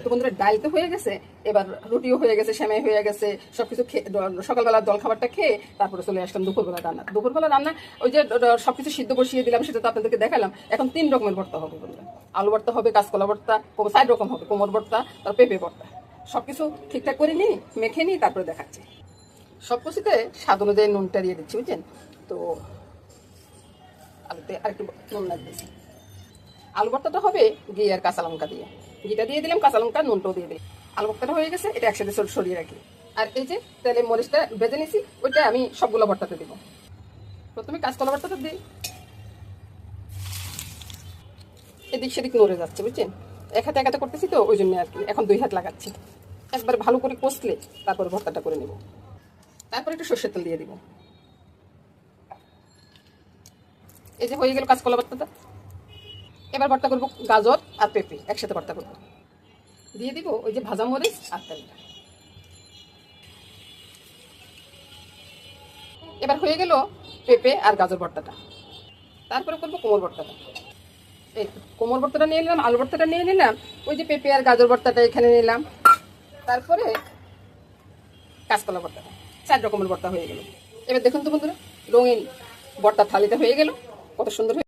তো বন্ধুরা ডাল তো হয়ে গেছে, এবার রুটিও হয়ে গেছে, সেমাই হয়ে গেছে, সবকিছু খেয়ে সকালবেলা জল খাবারটা খেয়ে তারপরে চলে আসলাম দুপুরবেলা রান্না। ওই যে সবকিছু সিদ্ধ বসিয়ে দিলাম, সেটা তো আপনাদেরকে দেখালাম। এখন 3 রকমের ভর্তা হবে বন্ধুরা। আলু ভর্তা হবে, কাঁচকলা ভর্তা, 4 রকম হবে, কোমর ভর্তা, তার পেঁপে ভর্তা। সবকিছু ঠিকঠাক করে নিই, মেখে নিই, তারপরে দেখাচ্ছি। সব কিছুতে স্বাদ অনুযায়ী নুনটা দিয়ে দিচ্ছি, বুঝছেন তো। আলুতে আরেকটু নুন লাগতেছে। আলু ভর্তাটা হবে ঘি আর কাঁচা লঙ্কা দিয়ে। ঘিটা দিয়ে দিলাম, কাঁচা লঙ্কা, নুনটাও দিয়ে দিই। আলু ভর্তাটা হয়ে গেছে, এটা একসাথে সরিয়ে রাখি। আর এই যে তেলে মরিচটা ভেজে নিছি, ওইটা আমি সবগুলো ভর্তাতে দিব। প্রথমে কাঁচকলা ভর্তাটা দিই, এদিক সেদিক নড়ে যাচ্ছে, বুঝছেন। এক হাতে করতেছি তো, ওই জন্য আর কি এখন 2 হাত লাগাচ্ছি। একবার ভালো করে কষলে তারপরে ভর্তাটা করে নেব। তারপরে একটু সর্ষের তেল দিয়ে দিব। এই যে হয়ে গেল কাঁচকলা ভর্তাটা। এবার ভর্তা করবো গাজর আর পেঁপে, একসাথে ভর্তা করবো। দিয়ে দিব ওই যে ভাজা মরিচ আর তেলটা। এবার হয়ে গেল পেঁপে আর গাজর ভর্তাটা। তারপরে করবো কোমর ভর্তাটা। এই কোমর ভর্তাটা নিয়ে নিলাম, আলু ভর্তাটা নিয়ে নিলাম, ওই যে পেঁপে আর গাজর ভর্তাটা এখানে নিলাম, তারপরে কাঁচকলা ভর্তাটা। 4 রকমের ভর্তা হয়ে গেল। এবার দেখুন তো বন্ধুরা, রঙিন ভর্তা থালিটা হয়ে গেল, কত সুন্দর।